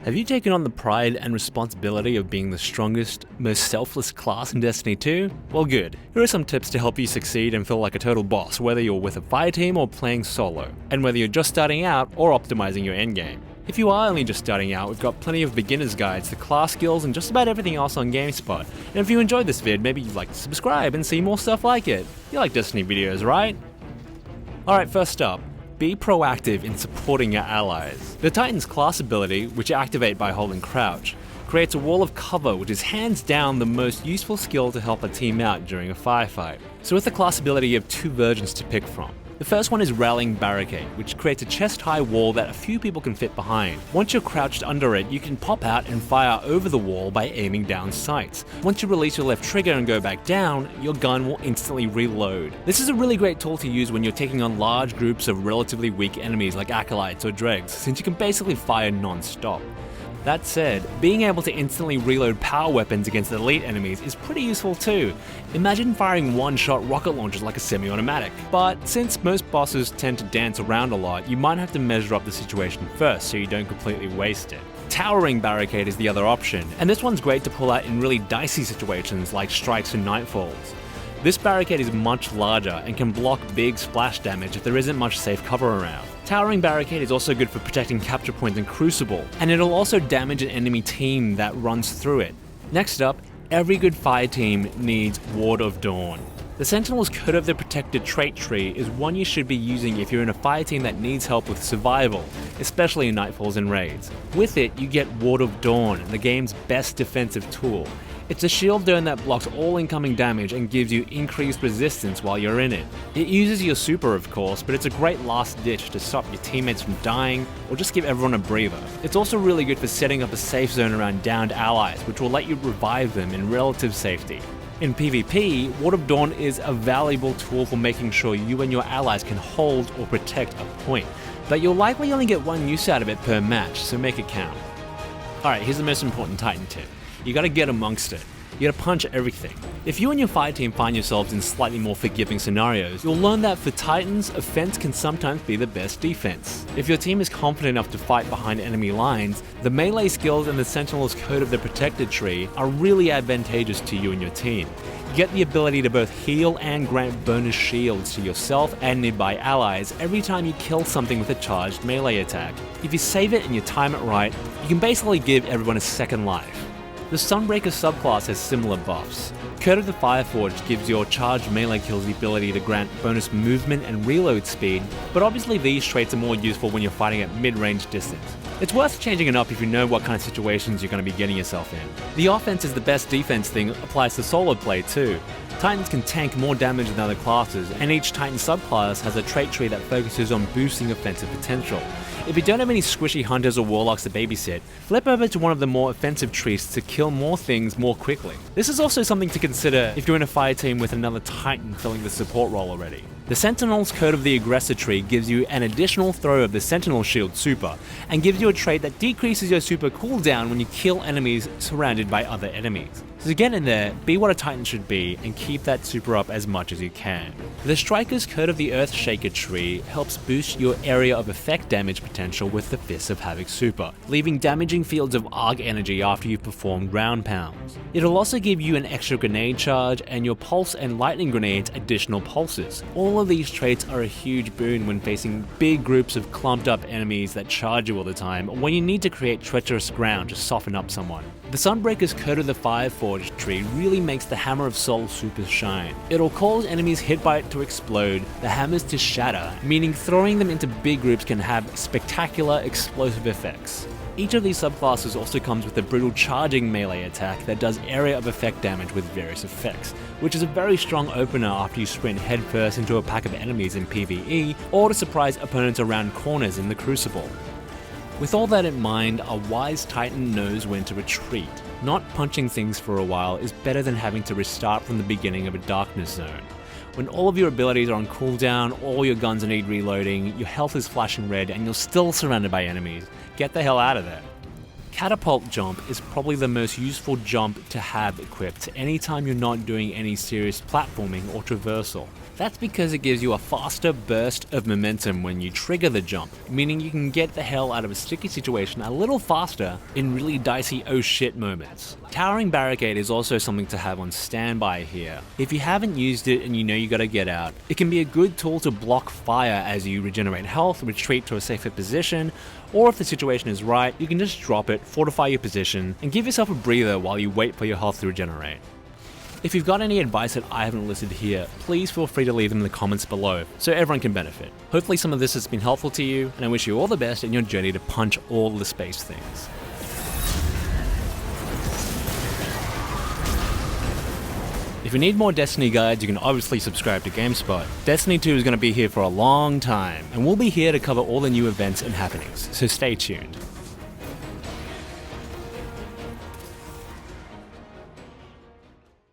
Have you taken on the pride and responsibility of being the strongest, most selfless class in Destiny 2? Well good, here are some tips to help you succeed and feel like a total boss, whether you're with a fire team or playing solo, and whether you're just starting out or optimizing your endgame. If you are only just starting out, we've got plenty of beginner's guides to class skills and just about everything else on GameSpot. And if you enjoyed this vid, maybe you'd like to subscribe and see more stuff like it. You like Destiny videos, right? Alright, first up. Be proactive in supporting your allies. The Titan's class ability, which you activate by holding crouch, creates a wall of cover which is hands down the most useful skill to help a team out during a firefight. So with the class ability you have two versions to pick from. The first one is Rallying Barricade, which creates a chest-high wall that a few people can fit behind. Once you're crouched under it, you can pop out and fire over the wall by aiming down sights. Once you release your left trigger and go back down, your gun will instantly reload. This is a really great tool to use when you're taking on large groups of relatively weak enemies like Acolytes or Dregs, since you can basically fire non-stop. That said, being able to instantly reload power weapons against elite enemies is pretty useful too. Imagine firing one-shot rocket launchers like a semi-automatic. But since most bosses tend to dance around a lot, you might have to measure up the situation first so you don't completely waste it. Towering Barricade is the other option, and this one's great to pull out in really dicey situations like strikes and nightfalls. This barricade is much larger and can block big splash damage if there isn't much safe cover around. Towering Barricade is also good for protecting capture points in Crucible, and it'll also damage an enemy team that runs through it. Next up, every good fire team needs Ward of Dawn. The Sentinel's Code of the Protected trait tree is one you should be using if you're in a fire team that needs help with survival, especially in Nightfalls and raids. With it, you get Ward of Dawn, the game's best defensive tool. It's a shield dome that blocks all incoming damage and gives you increased resistance while you're in it. It uses your super of course, but it's a great last ditch to stop your teammates from dying or just give everyone a breather. It's also really good for setting up a safe zone around downed allies, which will let you revive them in relative safety. In PvP, Ward of Dawn is a valuable tool for making sure you and your allies can hold or protect a point, but you'll likely only get one use out of it per match, so make it count. Alright, here's the most important Titan tip. You gotta get amongst it. You gotta punch everything. If you and your fire team find yourselves in slightly more forgiving scenarios, you'll learn that for Titans, offense can sometimes be the best defense. If your team is confident enough to fight behind enemy lines, the melee skills and the Sentinel's Code of the Protected tree are really advantageous to you and your team. You get the ability to both heal and grant bonus shields to yourself and nearby allies every time you kill something with a charged melee attack. If you save it and you time it right, you can basically give everyone a second life. The Sunbreaker subclass has similar buffs. Code of the Fireforged gives your charged melee kills the ability to grant bonus movement and reload speed, but obviously these traits are more useful when you're fighting at mid-range distance. It's worth changing it up if you know what kind of situations you're going to be getting yourself in. The offense is the best defense thing applies to solo play too. Titans can tank more damage than other classes, and each Titan subclass has a trait tree that focuses on boosting offensive potential. If you don't have any squishy hunters or warlocks to babysit, flip over to one of the more offensive trees to kill more things more quickly. This is also something to consider if you're in a fire team with another Titan filling the support role already. The Sentinel's Code of the Aggressor tree gives you an additional throw of the Sentinel Shield super, and gives you a trait that decreases your super cooldown when you kill enemies surrounded by other enemies. So get in there, be what a Titan should be, and keep that super up as much as you can. The Striker's Code of the Earthshaker tree helps boost your area of effect damage potential with the Fists of Havoc super, leaving damaging fields of arc energy after you've performed ground pounds. It'll also give you an extra grenade charge and your pulse and lightning grenades additional pulses. All of these traits are a huge boon when facing big groups of clumped up enemies that charge you all the time, or when you need to create treacherous ground to soften up someone. The Sunbreaker's Code of the Fireforged tree really makes the Hammer of Soul super shine. It'll cause enemies hit by it to explode, the hammers to shatter, meaning throwing them into big groups can have spectacular explosive effects. Each of these subclasses also comes with a brutal charging melee attack that does area of effect damage with various effects, which is a very strong opener after you sprint headfirst into a pack of enemies in PvE, or to surprise opponents around corners in the Crucible. With all that in mind, a wise Titan knows when to retreat. Not punching things for a while is better than having to restart from the beginning of a darkness zone. When all of your abilities are on cooldown, all your guns need reloading, your health is flashing red, and you're still surrounded by enemies, get the hell out of there. Catapult Jump is probably the most useful jump to have equipped anytime you're not doing any serious platforming or traversal. That's because it gives you a faster burst of momentum when you trigger the jump, meaning you can get the hell out of a sticky situation a little faster in really dicey oh shit moments. Towering Barricade is also something to have on standby here. If you haven't used it and you know you gotta get out, it can be a good tool to block fire as you regenerate health, retreat to a safer position, or if the situation is right, you can just drop it, fortify your position, and give yourself a breather while you wait for your health to regenerate. If you've got any advice that I haven't listed here, please feel free to leave them in the comments below so everyone can benefit. Hopefully some of this has been helpful to you, and I wish you all the best in your journey to punch all the space things. If you need more Destiny guides, you can obviously subscribe to GameSpot. Destiny 2 is going to be here for a long time, and we'll be here to cover all the new events and happenings, so stay tuned.